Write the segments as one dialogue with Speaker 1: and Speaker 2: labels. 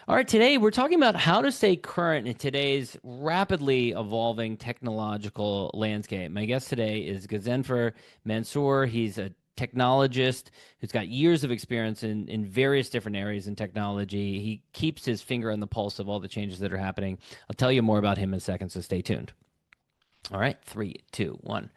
Speaker 1: All right, today we're talking about how to stay current in today's rapidly evolving technological landscape. My guest today is Ghazenfer Mansoor. He's a technologist who's got years of experience in various different areas in technology. He keeps his finger on the pulse of all the changes that are happening. I'll tell you more about him in a second, so stay tuned. All right, three, two, one.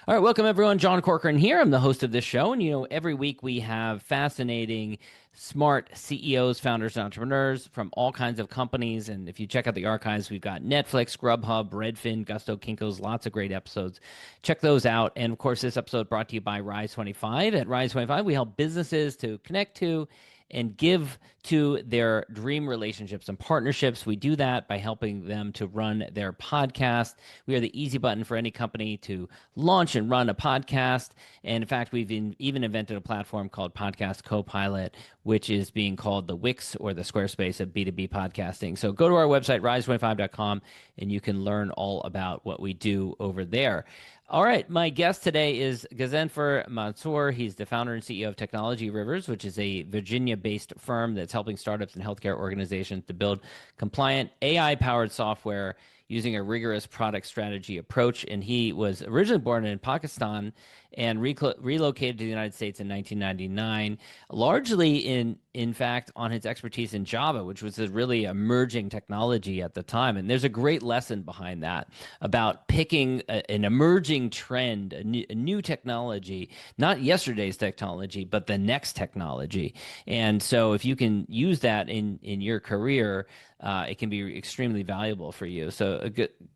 Speaker 1: All right, welcome everyone. John Corcoran here. I'm the host of this show. And every week we have fascinating, smart CEOs, founders, and entrepreneurs from all kinds of companies. And if you check out the archives, we've got Netflix, Grubhub, Redfin, Gusto, Kinko's, lots of great episodes. Check those out. And of course, this episode brought to you by Rise 25. At Rise 25, we help businesses to connect to and give to their dream relationships and partnerships. We do that by helping them to run their podcast. We are the easy button for any company to launch and run a podcast. And in fact, we've even invented a platform called Podcast Copilot, which is being called the Wix or the Squarespace of B2B podcasting. So go to our website, rise25.com, and you can learn all about what we do over there. All right, my guest today is Ghazenfer Mansoor. He's the founder and CEO of Technology Rivers, which is a Virginia-based firm that's helping startups and healthcare organizations to build compliant AI-powered software using a rigorous product strategy approach. And he was originally born in Pakistan and relocated to the United States in 1999, largely in fact on his expertise in Java, which was a really emerging technology at the time. And there's a great lesson behind that about picking an emerging trend, a new technology, not yesterday's technology, but the next technology. And so if you can use that in your career, it can be extremely valuable for you. So,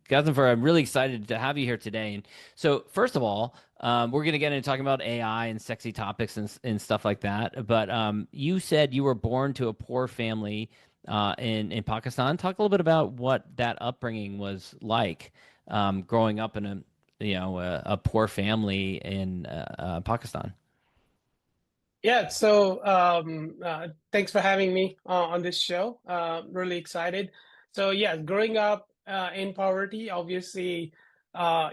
Speaker 1: Ghazenfer, I'm really excited to have you here today. And so, first of all, we're going to get into talking about AI and sexy topics and stuff like that. But you said you were born to a poor family in Pakistan. Talk a little bit about what that upbringing was like, growing up in a poor family in Pakistan.
Speaker 2: Yeah, so thanks for having me on this show. Really excited. So yeah, growing up in poverty, obviously,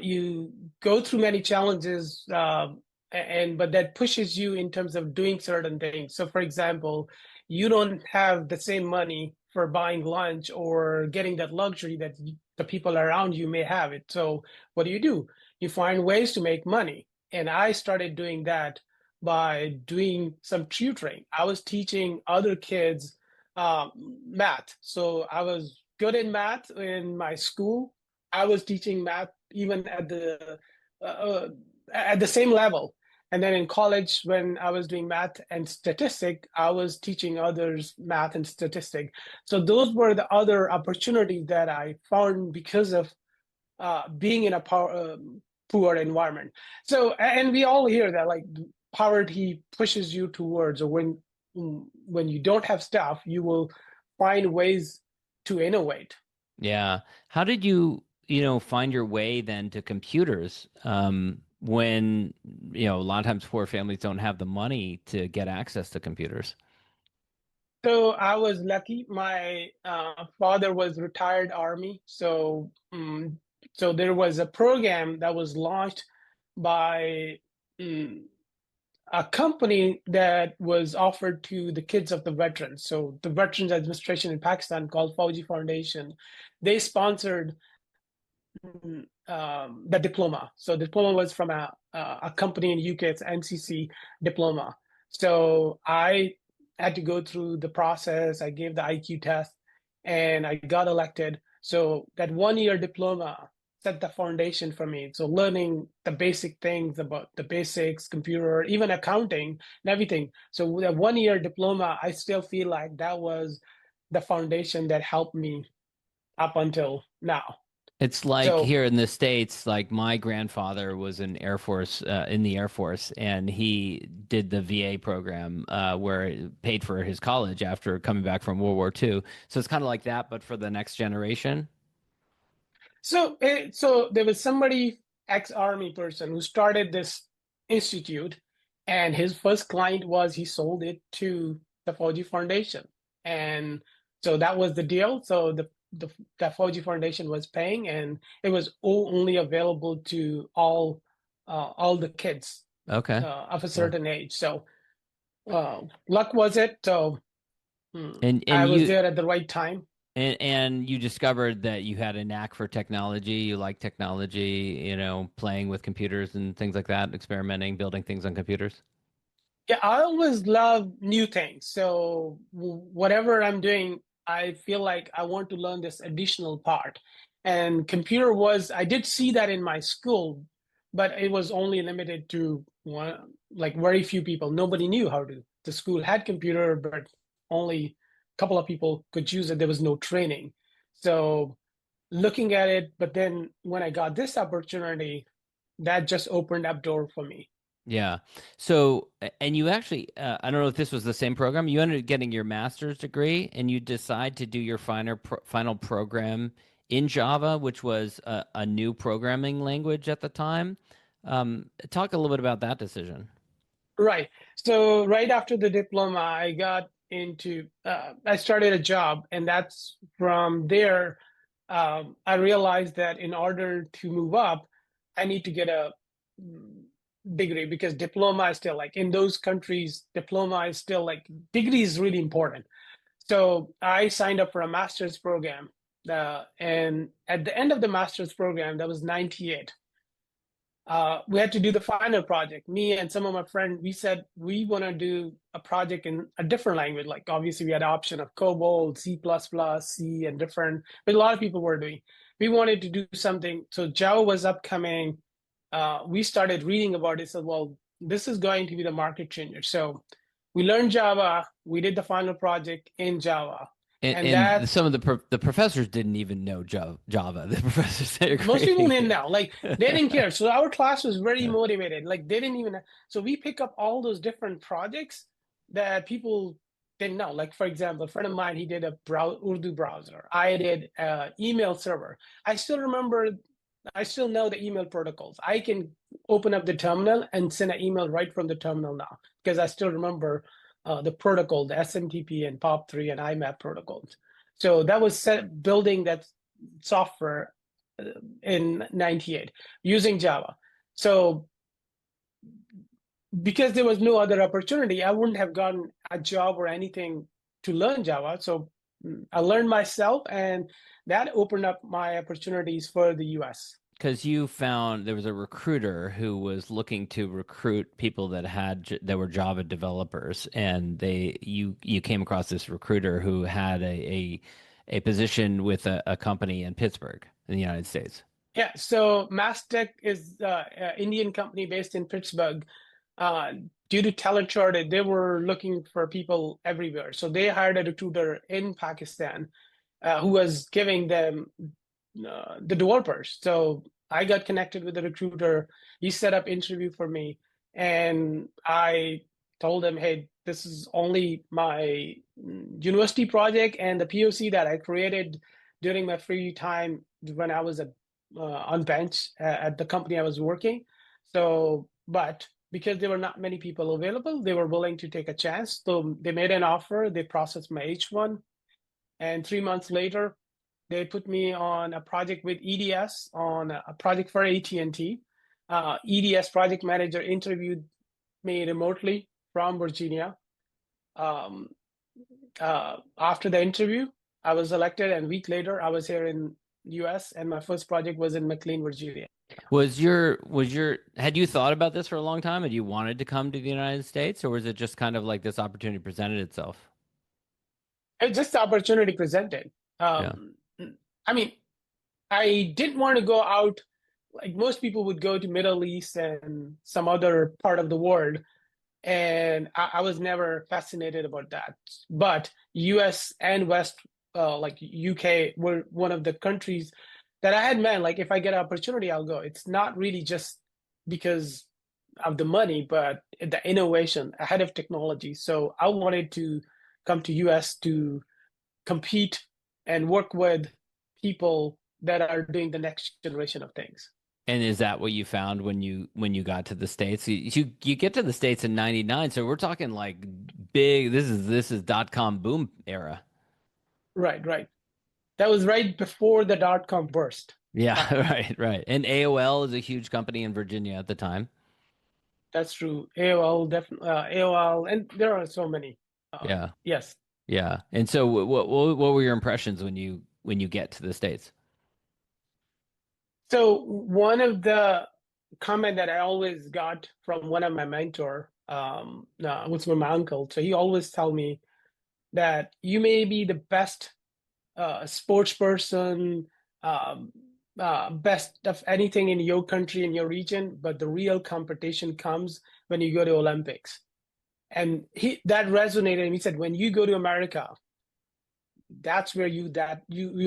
Speaker 2: you go through many challenges, and but that pushes you in terms of doing certain things. So, for example, you don't have the same money for buying lunch or getting that luxury that the people around you may have it. So, what do? You find ways to make money, and I started doing that by doing some tutoring. I was teaching other kids math. So I was good in math in my school. I was teaching math even uh, at the same level. And then in college, when I was doing math and statistic, I was teaching others math and statistic. So those were the other opportunities that I found because of being in a poor environment. So, and we all hear that like poverty pushes you towards, or when you don't have stuff, you will find ways to innovate.
Speaker 1: Yeah. How did you find your way then to computers? When, a lot of times poor families don't have the money to get access to computers.
Speaker 2: So I was lucky. My father was retired army, so there was a program that was launched by um, a company that was offered to the kids of the veterans. So the Veterans Administration in Pakistan called Fauji Foundation, they sponsored the diploma. So the diploma was from a company in UK, it's NCC diploma. So I had to go through the process. I gave the IQ test and I got elected. So that 1 year diploma set the foundation for me. So learning the basic things about the basics, computer, even accounting and everything. So with a 1 year diploma, I still feel like that was the foundation that helped me up until now.
Speaker 1: It's like
Speaker 2: So
Speaker 1: here in the States, like my grandfather was in the Air Force, and he did the VA program where it paid for his college after coming back from World War II. So it's kind of like that, but for the next generation.
Speaker 2: So there was somebody, ex-army person, who started this institute, and his first client was he sold it to the Fauji Foundation, and so that was the deal. So the Fauji Foundation was paying, and it was only available to all the kids
Speaker 1: Okay.
Speaker 2: of a
Speaker 1: Cool.
Speaker 2: certain age. So luck was it. So
Speaker 1: And
Speaker 2: I was
Speaker 1: you
Speaker 2: there at the right time.
Speaker 1: and you discovered that you had a knack for technology. You like technology, playing with computers and things like that, experimenting, building things on computers.
Speaker 2: Yeah, I always love new things. So whatever I'm doing, I feel like I want to learn this additional part. And computer was, I did see that in my school, but it was only limited to one, like very few people. Nobody knew how to. The school had computer, but only a couple of people could use it. There was no training. So looking at it, but then when I got this opportunity, that just opened up door for me.
Speaker 1: Yeah. So, and you actually, I don't know if this was the same program. You ended up getting your master's degree, and you decide to do your final program in Java, which was a new programming language at the time. Talk a little bit about that decision.
Speaker 2: Right. So right after the diploma, I started a job, and that's from there. I realized that in order to move up, I need to get a mm, degree because diploma is still like in those countries, diploma is still like degree is really important. So I signed up for a master's program. And at the end of the master's program, that was 98, we had to do the final project. Me and some of my friends, we said we want to do a project in a different language. Like obviously, we had option of COBOL, C++, C, and different. But a lot of people were doing. We wanted to do something. So Java was upcoming. We started reading about it. So well, this is going to be the market changer. So we learned Java. We did the final project in Java,
Speaker 1: And,
Speaker 2: and
Speaker 1: and
Speaker 2: that's
Speaker 1: some of the professors didn't even know Java. The professors that are
Speaker 2: most people
Speaker 1: creating
Speaker 2: didn't
Speaker 1: it.
Speaker 2: know. Like they didn't care. So our class was very motivated. Like they didn't even. So we pick up all those different projects that people didn't know. Like for example, a friend of mine, he did a Urdu browser. I did email server. I still remember. I still know the email protocols. I can open up the terminal and send an email right from the terminal now because I still remember the protocol, the SMTP and POP3 and IMAP protocols. So that was building that software in 98 using Java. So because there was no other opportunity, I wouldn't have gotten a job or anything to learn Java. So I learned myself, and that opened up my opportunities for the US.
Speaker 1: Because you found there was a recruiter who was looking to recruit people that were Java developers, and you came across this recruiter who had a position with a company in Pittsburgh in the United States.
Speaker 2: Yeah, so Mastech is an Indian company based in Pittsburgh. Uh, Due to talent shortage, they were looking for people everywhere. So they hired a recruiter in Pakistan who was giving them the developers. So I got connected with the recruiter. He set up interview for me, and I told him, "Hey, this is only my university project and the POC that I created during my free time when I was on bench at the company I was working." So, but because there were not many people available, they were willing to take a chance. So they made an offer. They processed my H1, and 3 months later, they put me on a project with EDS on a project for AT&T. EDS project manager interviewed me remotely from Virginia. Um, After the interview, I was elected, and a week later, I was here in US, and my first project was in McLean, Virginia.
Speaker 1: Had you thought about this for a long time? Had you wanted to come to the United States, or was it just kind of like this opportunity presented itself?
Speaker 2: It's just the opportunity presented.
Speaker 1: Yeah.
Speaker 2: Um, I mean, I didn't want to go out like most people would go to Middle East and some other part of the world, and I was never fascinated about that. But US and West, like UK, were one of the countries that I had meant like if I get an opportunity, I'll go. It's not really just because of the money, but the innovation ahead of technology. So I wanted to come to US to compete and work with people that are doing the next generation of things.
Speaker 1: And is that what you found when you got to the States? You get to the States in '99, so we're talking like big. This is dot-com boom era.
Speaker 2: Right, right. That was right before the dot-com burst.
Speaker 1: Yeah,
Speaker 2: Uh,
Speaker 1: right, right. And AOL is a huge company in Virginia at the time.
Speaker 2: that's true. AOL, definitely. AOL, and there are so many.
Speaker 1: Yeah.
Speaker 2: Yes.
Speaker 1: Yeah. And so what were your impressions when you get to the States?
Speaker 2: So one of the comment that I always got from one of my mentor, was from my uncle. So he always tell me that you may be the best sports person, um, best of anything in your country, in your region, but the real competition comes when you go to Olympics. And he that resonated. And he said, when you go to America, that's where you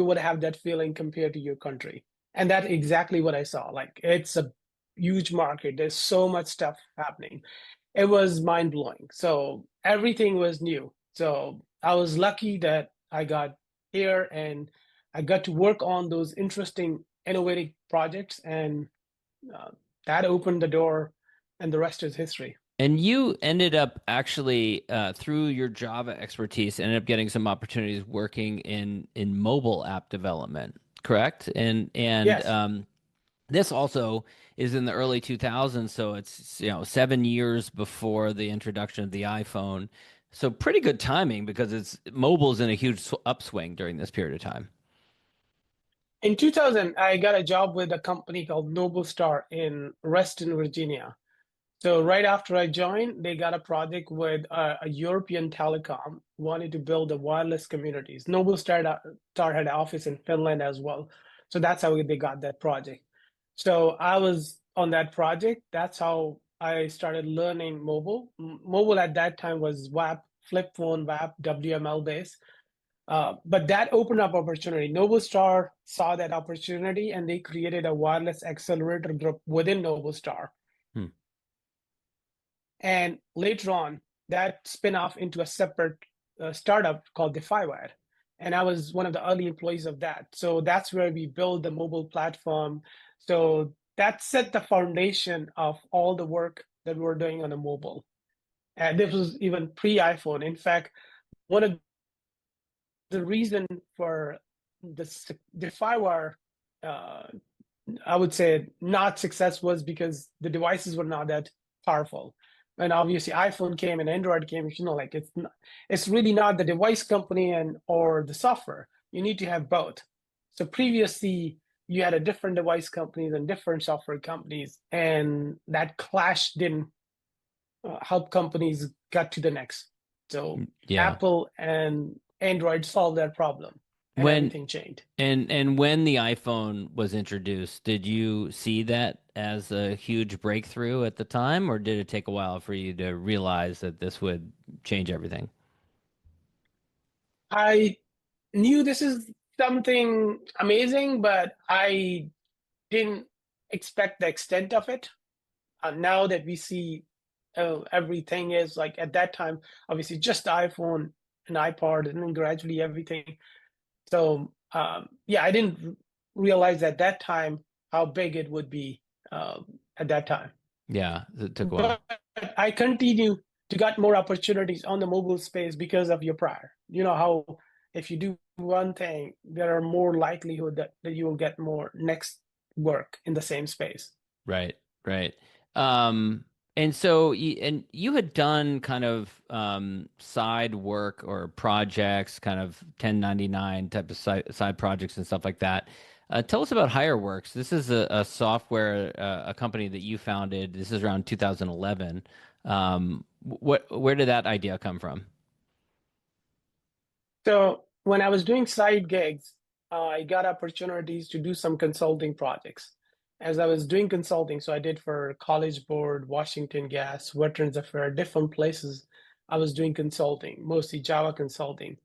Speaker 2: would have that feeling compared to your country. And that's exactly what I saw. Like it's a huge market. There's so much stuff happening. It was mind blowing. So everything was new. So I was lucky that I got here and I got to work on those interesting, innovative projects, and uh, that opened the door, and the rest is history.
Speaker 1: And you ended up actually through your Java expertise, ended up getting some opportunities working in mobile app development, correct? And
Speaker 2: Yes.
Speaker 1: this also is in the early 2000s, so it's 7 years before the introduction of the iPhone. So pretty good timing because it's mobile's in a huge upswing during this period of time.
Speaker 2: In 2000, I got a job with a company called Noble Star in Reston, Virginia. So right after I joined, they got a project with a European telecom, wanted to build a wireless communities. Noble Star had an office in Finland as well. So that's how they got that project. So I was on that project. That's how I started learning mobile. Mobile at that time was WAP, flip phone, WAP, WML based. But that opened up opportunity. Noble Star saw that opportunity and they created a wireless accelerator group within Noble Star.
Speaker 1: Hmm.
Speaker 2: And later on, that spin off into a separate startup called DefiWire. And I was one of the early employees of that. So that's where we build the mobile platform. So that set the foundation of all the work that we're doing on the mobile. And this was even pre-iPhone. In fact, one of the reason for the DefiWire, uh, I would say, not success was because the devices were not that powerful. And obviously, iPhone came and Android came. Like it's really not the device company and or the software. You need to have both. So previously, you had a different device companies and different software companies, and that clash didn't help companies get to the next. So
Speaker 1: Yeah.
Speaker 2: Apple and Android solved that problem, and
Speaker 1: When
Speaker 2: everything changed.
Speaker 1: and when the iPhone was introduced, did you see that as a huge breakthrough at the time, or did it take a while for you to realize that this would change everything?
Speaker 2: I knew this is something amazing, but I didn't expect the extent of it. Now that we see everything is like at that time, obviously just the iPhone and iPod, and then gradually everything. So yeah, I didn't realize at that time how big it would be at that time.
Speaker 1: Yeah, it took a while.
Speaker 2: But I continue to get more opportunities on the mobile space because of your prior. You know how if you do one thing, there are more likelihood that you will get more next work in the same space.
Speaker 1: Right, right. Um, and so you had done kind of side work or projects, kind of 1099 type of side projects and stuff like that. Tell us about HireWorks. This is a software, a company that you founded. This is around 2011. Where did that idea come from?
Speaker 2: So when I was doing side gigs, I got opportunities to do some consulting projects. As I was doing consulting, so I did for College Board, Washington Gas, Veterans Affairs, different places. I was doing consulting, mostly Java consulting.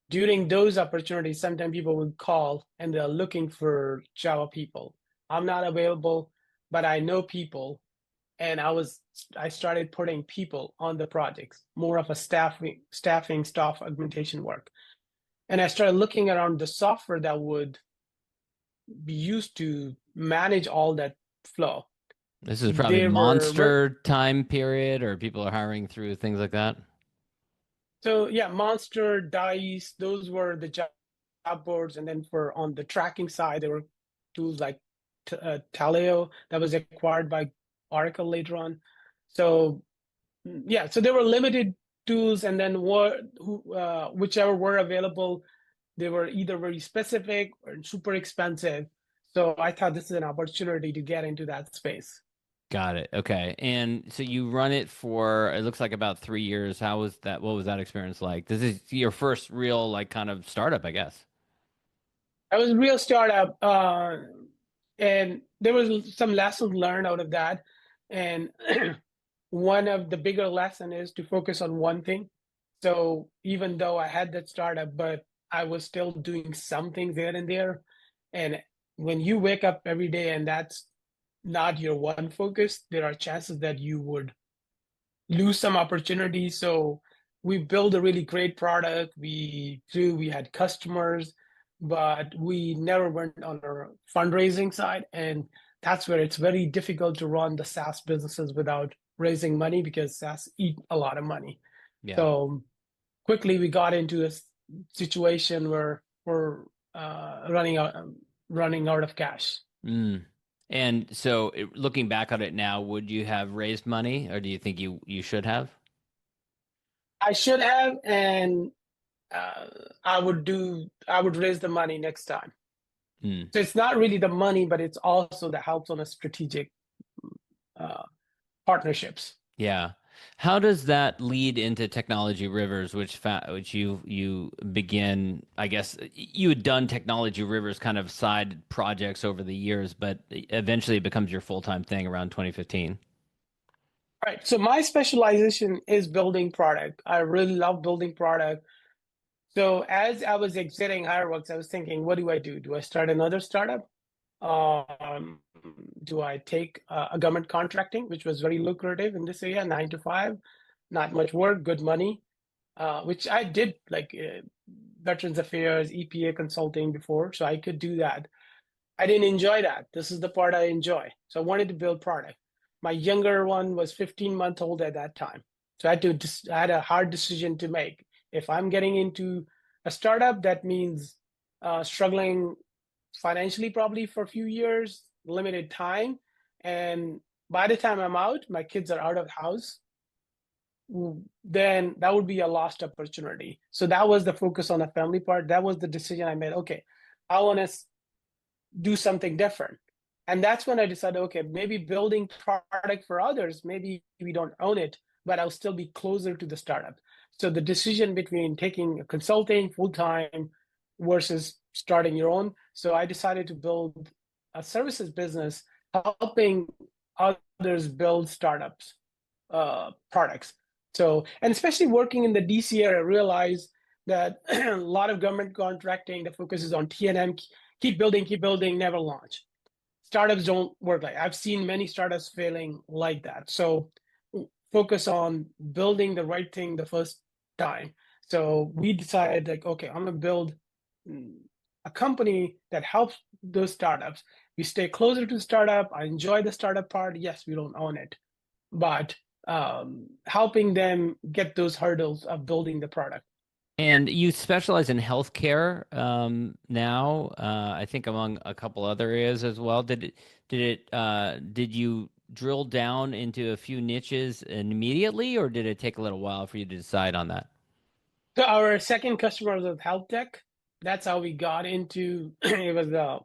Speaker 2: During those opportunities, sometimes people would call and they're looking for Java people. I'm not available, but I know people, and I started putting people on the projects, more of a staff augmentation work. And I started looking around the software that would be used to manage all that flow.
Speaker 1: This is probably
Speaker 2: They were
Speaker 1: Monster time period, or people are hiring through things like that.
Speaker 2: so yeah, Monster, Dice, those were the job boards, and then for on the tracking side, there were tools like Taleo that was acquired by Oracle later on. So yeah, so they were limited tools, and then whichever were available, they were either very specific or super expensive. So I thought this is an opportunity to get into that space.
Speaker 1: Got it. Okay. And so you run it for, it looks like about 3 years. How was that? What was that experience like? This is your first real, like, kind of startup, I guess.
Speaker 2: I was a real startup, and there was some lessons learned out of that. And one of the bigger lesson is to focus on one thing. So even though I had that startup, but I was still doing something there and there. And when you wake up every day and that's not your one focus, there are chances that you would lose some opportunities. So we built a really great product. We had customers, but we never went on our fundraising side. And that's where it's very difficult to run the SaaS businesses without raising money because SaaS eat a lot of money.
Speaker 1: Yeah.
Speaker 2: So quickly we got into a situation where we're running out of cash.
Speaker 1: Mm. And so looking back on it now, would you have raised money or do you think you should have?
Speaker 2: I should have, and uh, I would raise the money next time.
Speaker 1: Mm.
Speaker 2: So it's not really the money, but it's also the helps on a strategic uh, partnerships.
Speaker 1: Yeah. How does that lead into Technology Rivers, which you begin, I guess you had done Technology Rivers kind of side projects over the years, but eventually it becomes your full-time thing around 2015.
Speaker 2: Right. So my specialization is building product. I really love building product. So as I was exiting HireWorks, I was thinking, what do I do? Do I start another startup? Um, do I take a government contracting, which was very lucrative in this area, 9 to 5, not much work, good money, which I did like Veterans Affairs, EPA consulting before, so I could do that. I didn't enjoy that. This is the part I enjoy. So I wanted to build product. My younger one was 15 months old at that time. So I had a hard decision to make. If I'm getting into a startup, that means struggling financially probably for a few years, limited time. And by the time I'm out, my kids are out of the house, then that would be a lost opportunity. So that was the focus on the family part. That was the decision I made. Okay, I want to do something different. And that's when I decided, okay, maybe building product for others, maybe we don't own it, but I'll still be closer to the startup. So the decision between taking a consulting full time versus starting your own. So I decided to build a services business helping others build startups, products. So, and especially working in the DC area, I realized that a lot of government contracting, the focus is on T&M, keep building, never launch. Startups don't work like I've seen many startups failing like that. So focus on building the right thing the first time. So we decided like, okay, I'm gonna build a company that helps those startups. We stay closer to the startup. I enjoy the startup part. Yes, we don't own it, but helping them get those hurdles of building the product.
Speaker 1: And you specialize in healthcare now, I think among a couple other areas as well. Did you drill down into a few niches immediately, or did it take a little while for you to decide on that?
Speaker 2: So our second customer was health tech. That's how we got into it was a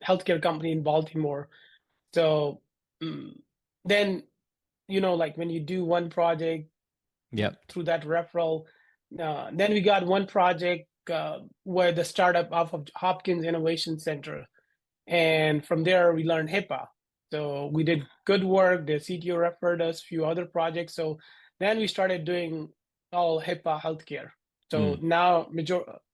Speaker 2: healthcare company in Baltimore. So mm, then like when you do one project
Speaker 1: Yep.
Speaker 2: through that referral, then we got one project where the startup off of Hopkins Innovation Center, and from there we learned HIPAA. So we did good work. The CTO referred us a few other projects. So then we started doing all HIPAA healthcare. So
Speaker 1: Mm.
Speaker 2: now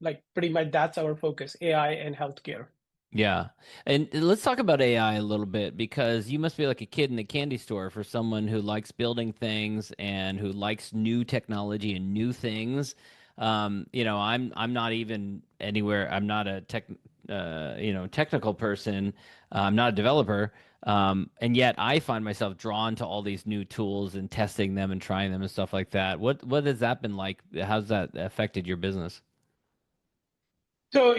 Speaker 2: like pretty much that's our focus, AI and healthcare.
Speaker 1: Yeah. And let's talk about AI a little bit because you must be like a kid in a candy store for someone who likes building things and who likes new technology and new things. I'm not even anywhere. I'm not a technical person. I'm not a developer. And yet I find myself drawn to all these new tools and testing them and trying them and stuff like that. What has that been like? How's that affected your business?
Speaker 2: So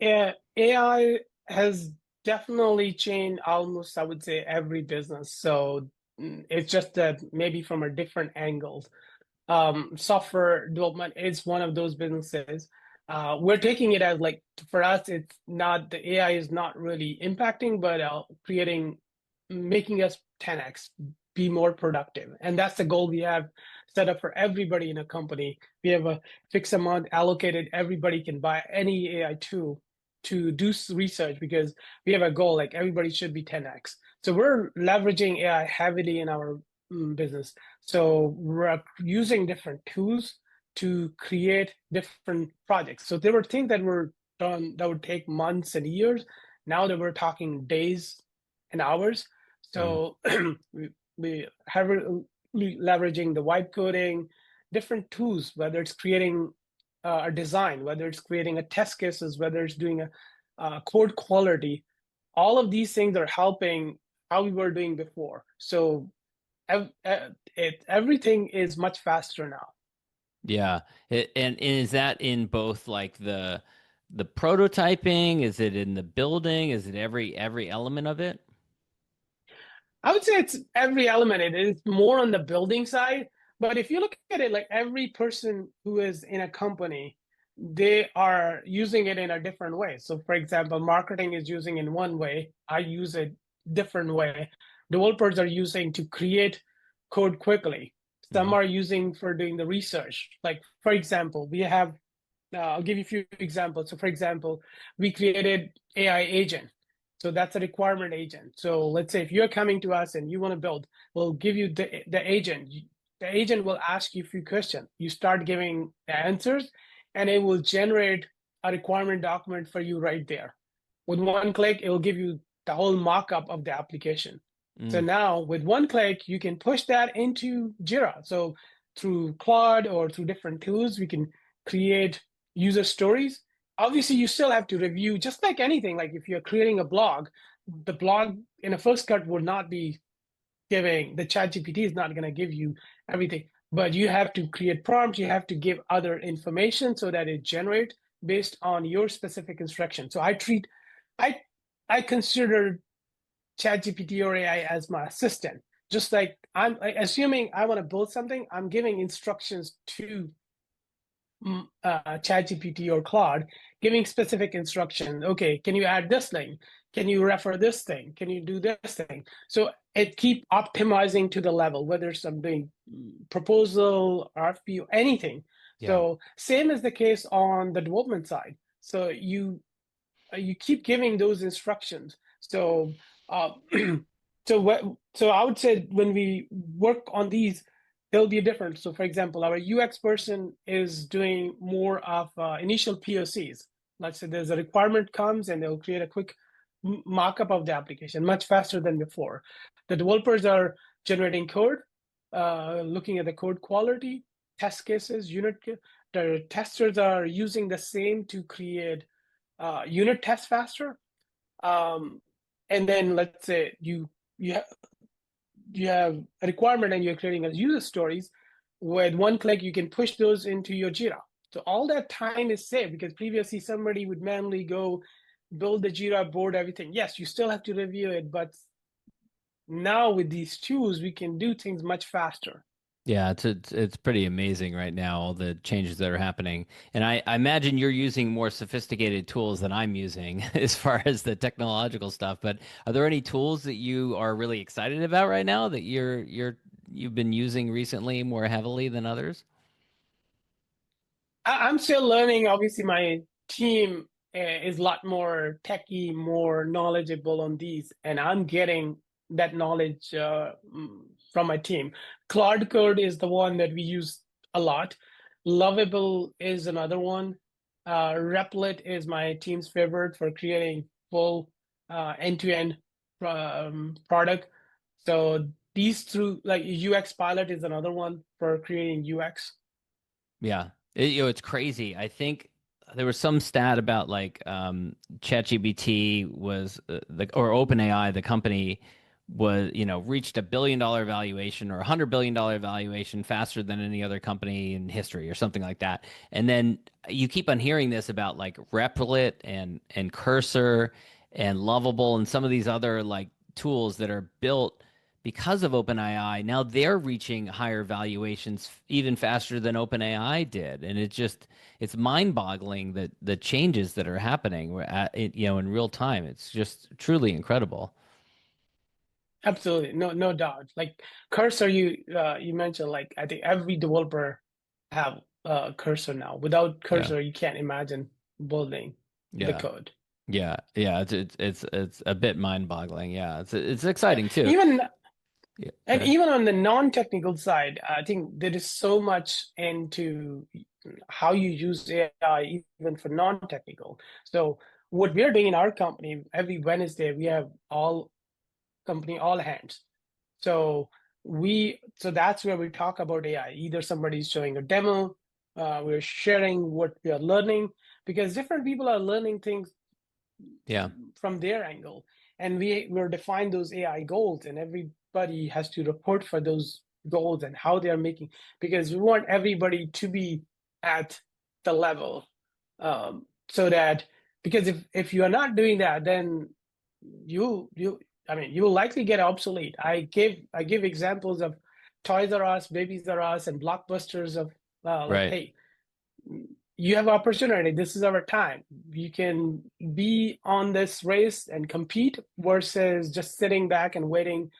Speaker 2: AI has definitely changed almost, I would say, every business. So it's just that maybe from a different angle. software development is one of those businesses. We're taking it as like for us, it's not the AI is not really impacting, but creating, making us 10x, be more productive, and that's the goal we have set up for everybody in a company. We have a fixed amount allocated. Everybody can buy any AI tool to do research because we have a goal like everybody should be 10x. So we're leveraging AI heavily in our business. So we're using different tools to create different projects. So there were things that were done that would take months and years. Now that we're talking days and hours.
Speaker 1: Mm.
Speaker 2: So we have leveraging the vibe coding, different tools, whether it's creating a design, whether it's creating a test cases, whether it's doing a code quality. All of these things are helping how we were doing before. So everything is much faster now.
Speaker 1: Yeah. And is that in both like the prototyping? Is it in the building? Is it every element of it?
Speaker 2: I would say it's every element. It is more on the building side, but if you look at it, like every person who is in a company, they are using it in a different way. So, for example, marketing is using in one way. I use it different way. Developers are using to create code quickly. Some
Speaker 1: Hmm.
Speaker 2: are using for doing the research. Like, for example, we have I'll give you a few examples. So, for example, we created AI agent. So that's a requirement agent. So let's say if you're coming to us and you want to build, we'll give you the agent. The agent will ask you a few questions. You start giving the answers, and it will generate a requirement document for you right there. With one click, it will give you the whole mock-up of the application. So
Speaker 1: Mm.
Speaker 2: now with one click, you can push that into Jira. So through Claude or through different tools, we can create user stories. Obviously, you still have to review, just like anything. Like if you're creating a blog, the blog in a first cut would not be giving, the chat GPT is not going to give you everything, but you have to create prompts, you have to give other information so that it generates based on your specific instruction. So I I consider chat GPT or AI as my assistant. Just like I'm assuming I want to build something, I'm giving instructions to ChatGPT or Claude, giving specific instruction. Okay, can you add this thing? Can you refer this thing? Can you do this thing? So it keep optimizing to the level, whether it's something proposal, RFP, or anything.
Speaker 1: Yeah.
Speaker 2: So same is the case on the development side. So you keep giving those instructions. So uh, so what so I would say when we work on these, there'll be a difference. So for example, our UX person is doing more of initial POCs. Let's say there's a requirement comes and they'll create a quick mock-up of the application much faster than before. The developers are generating code, looking at the code quality, test cases, the testers are using the same to create unit tests faster. Um, and then let's say you have you have a requirement and you're creating a user stories. With one click, you can push those into your Jira. So all that time is saved because previously somebody would manually go build the Jira board, everything. Yes, you still have to review it, but now with these tools, we can do things much faster.
Speaker 1: Yeah, it's pretty amazing right now, all the changes that are happening. And I imagine you're using more sophisticated tools than I'm using as far as the technological stuff. But are there any tools that you are really excited about right now that you've been using recently more heavily than others?
Speaker 2: I'm still learning. Obviously, my team is a lot more techy, more knowledgeable on these, and I'm getting that knowledge from my team. Cloud Code is the one that we use a lot. Lovable is another one. Replit is my team's favorite for creating full end-to-end product. So these through like UX Pilot is another one for creating UX.
Speaker 1: Yeah. It's crazy. I think there was some stat about like ChatGPT was or OpenAI, the company was, reached $1 billion valuation or $100 billion valuation faster than any other company in history or something like that. And then you keep on hearing this about like Replit and Cursor and Lovable and some of these other like tools that are built because of OpenAI, now they're reaching higher valuations even faster than OpenAI did, and it's mind-boggling that the changes that are happening in real time. It's just truly incredible.
Speaker 2: Absolutely, no doubt. Like cursor, you mentioned, like I think every developer have cursor now. Without
Speaker 1: Yeah,
Speaker 2: cursor, you can't imagine building the
Speaker 1: yeah,
Speaker 2: code.
Speaker 1: yeah. It's a bit mind-boggling. Yeah, it's
Speaker 2: Yeah.
Speaker 1: exciting too.
Speaker 2: Even
Speaker 1: Yeah, go
Speaker 2: and
Speaker 1: ahead.
Speaker 2: even on the non-technical side, I think there is so much into how you use AI even for non-technical. So what we are doing in our company, every Wednesday, we have all hands. So so that's where we talk about AI. Either somebody's showing a demo, we're sharing what we are learning, because different people are learning things
Speaker 1: Yeah,
Speaker 2: from their angle, and we're define those AI goals, and everybody has to report for those goals and how they are making, because we want everybody to be at the level, so that, because if you are not doing that, then you I mean, you will likely get obsolete. I give examples of Toys R Us, Babies R Us, and blockbusters of, like,
Speaker 1: right.
Speaker 2: hey, you have opportunity. This is our time. You can be on this race and compete versus just sitting back and waiting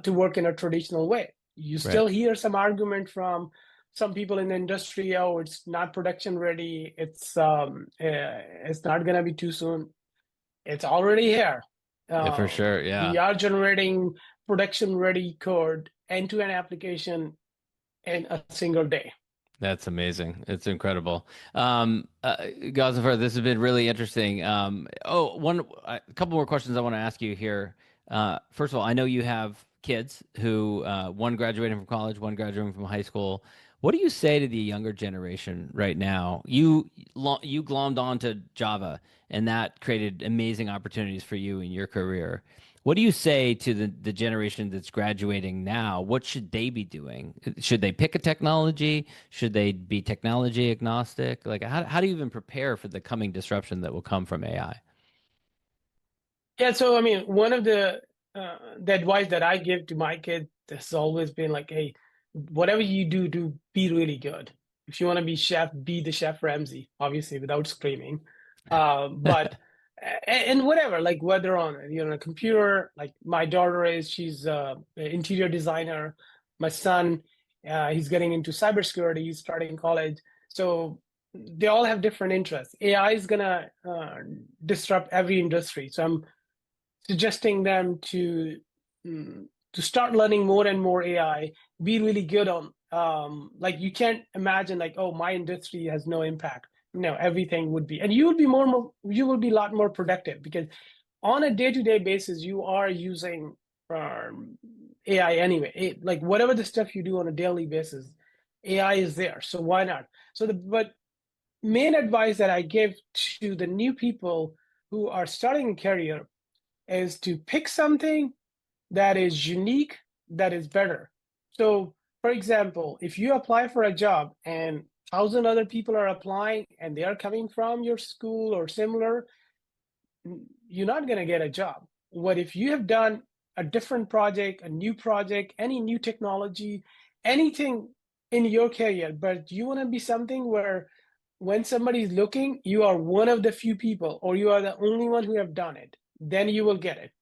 Speaker 2: to work in a traditional way. You
Speaker 1: Right.
Speaker 2: still hear some argument from some people in the industry. Oh, it's not production ready. It's not gonna be too soon. It's already here.
Speaker 1: Yeah, for sure.
Speaker 2: We
Speaker 1: Yeah.
Speaker 2: are generating production ready code, end-to-end application in a single day.
Speaker 1: That's amazing. It's incredible. Ghazenfer, this has been really interesting. A couple more questions I want to ask you here. First of all, I know you have kids who, one graduating from college, one graduating from high school. What do you say to the younger generation right now? You glommed onto Java, and that created amazing opportunities for you in your career. What do you say to the generation that's graduating now? What should they be doing? Should they pick a technology? Should they be technology agnostic? Like, how do you even prepare for the coming disruption that will come from AI?
Speaker 2: Yeah, so I mean, one of the advice that I give to my kids has always been like, hey, whatever you do, do be really good. If you want to be chef, be the chef Ramsay, obviously without screaming. But and whatever, like whether on a computer, like my daughter is, she's an interior designer. My son, he's getting into cybersecurity. He's starting college, so they all have different interests. AI is gonna disrupt every industry, so I'm suggesting them to start learning more and more AI, be really good on, like, you can't imagine like, oh, my industry has no impact. No, everything would be, and you will be a lot more productive, because on a day-to-day basis you are using AI anyway. Like whatever the stuff you do on a daily basis, AI is there. So why not? But main advice that I give to the new people who are starting a career is to pick something that is unique, that is better. So, for example, if you apply for a job and 1,000 other people are applying and they are coming from your school or similar, you're not going to get a job. What if you have done a different project, a new project, any new technology, anything in your career, but you want to be something where when somebody is looking, you are one of the few people, or you are the only one who have done it, then you will get it.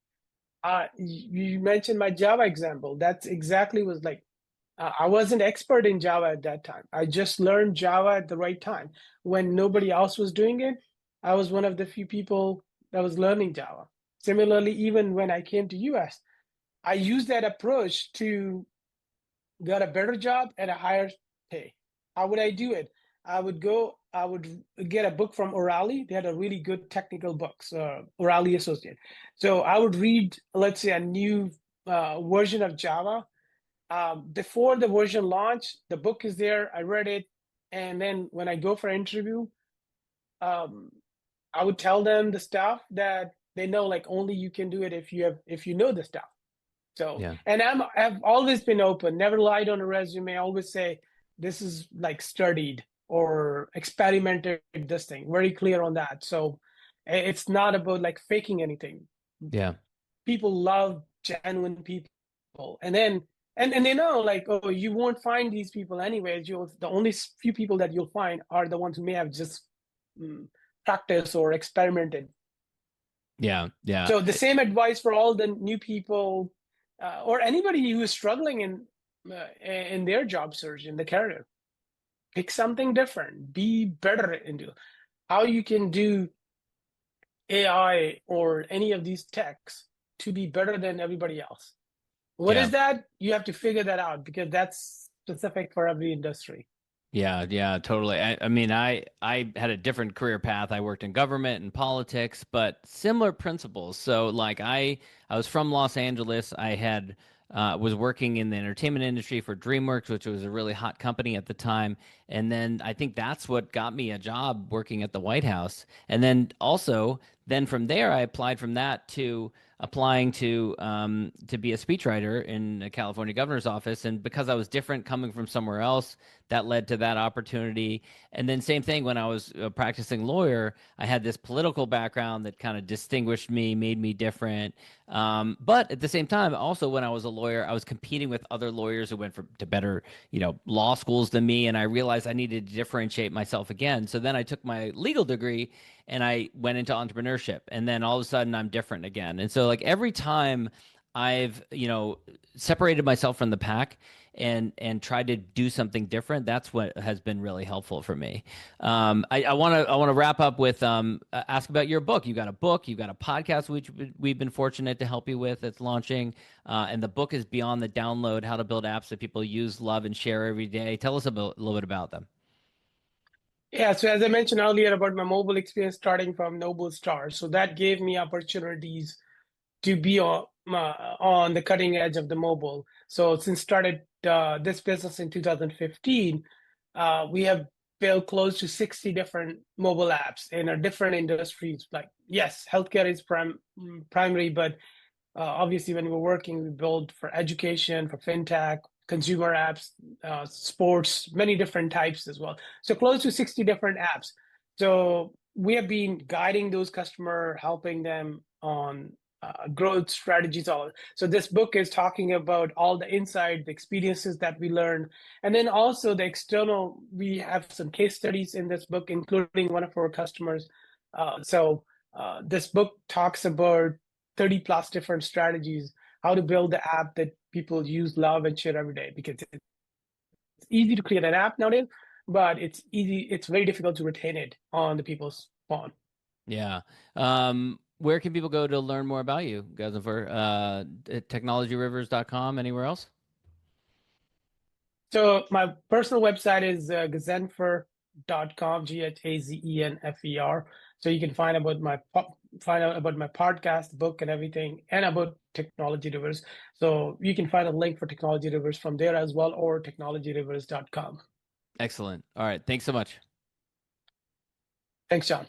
Speaker 2: You mentioned my Java example. That's exactly was like, I wasn't expert in Java at that time. I just learned Java at the right time. When nobody else was doing it, I was one of the few people that was learning Java. Similarly, even when I came to US, I used that approach to get a better job and a higher pay. How would I do it? I would get a book from O'Reilly. They had a really good technical books, O'Reilly Associate. So I would read, let's say, a new version of Java. Before the version launch, the book is there. I read it. And then when I go for an interview, um, I would tell them the stuff that they know, like only you can do it if you know the stuff. So,
Speaker 1: Yeah.
Speaker 2: and I've always been open, never lied on a resume. I always say this is like studied or experimented this thing. Very clear on that. So it's not about like faking anything.
Speaker 1: Yeah.
Speaker 2: People love genuine people. And then and they know like, oh, you won't find these people anyways. You'll the only few people that you'll find are the ones who may have just practiced or experimented.
Speaker 1: Yeah, yeah,
Speaker 2: So the same advice for all the new people or anybody who is struggling in their job search in the career. Pick something different. Be better into how you can do AI or any of these techs to be better than everybody else. What
Speaker 1: yeah.
Speaker 2: is that? You have to figure that out because that's specific for every industry.
Speaker 1: Yeah, yeah, totally. I mean, I had a different career path. I worked in government and politics, but similar principles. So, like, I was from Los Angeles. I had was working in the entertainment industry for DreamWorks, which was a really hot company at the time. And then I think that's what got me a job working at the White House. And then also, then from there, I applied from that to applying to be a speechwriter in the California governor's office. And because I was different coming from somewhere else, that led to that opportunity. And then same thing when I was a practicing lawyer, I had this political background that kind of distinguished me, made me different. But at the same time, also when I was a lawyer, I was competing with other lawyers who went to better, law schools than me, and I realized I needed to differentiate myself again. So then I took my legal degree and I went into entrepreneurship, and then all of a sudden I'm different again. And so like every time I've, separated myself from the pack and tried to do something different, that's what has been really helpful for me. I want to wrap up with ask about your book. You got a book, you got a podcast which we've been fortunate to help you with. It's launching, and the book is Beyond the Download: How to Build Apps that People Use, Love, and Share Every Day. Tell us a little bit about them.
Speaker 2: Yeah, so as I mentioned earlier about my mobile experience starting from Noble Star, so that gave me opportunities to be on the cutting edge of the mobile. So since started this business in 2015, we have built close to 60 different mobile apps in our different industries. Like, yes, healthcare is primary, but obviously, when we're working, we build for education, for fintech, consumer apps, sports, many different types as well. So close to 60 different apps. So we have been guiding those customers, helping them on growth strategies. All so this book is talking about all the insight, the experiences that we learned, and then also the external. We have some case studies in this book, including one of our customers. This book talks about 30 plus different strategies, how to build the app that people use, love, and share every day. Because it's easy to create an app nowadays, but it's very difficult to retain it on the people's phone.
Speaker 1: Yeah. Where can people go to learn more about you, Ghazenfer? At technologyrivers.com, anywhere else?
Speaker 2: So my personal website is ghazenfer.com, Ghazenfer. So you can find out about my podcast, book, and everything, and about Technology Rivers. So you can find a link for Technology Rivers from there as well, or technologyrivers.com.
Speaker 1: Excellent. All right. Thanks so much.
Speaker 2: Thanks, John.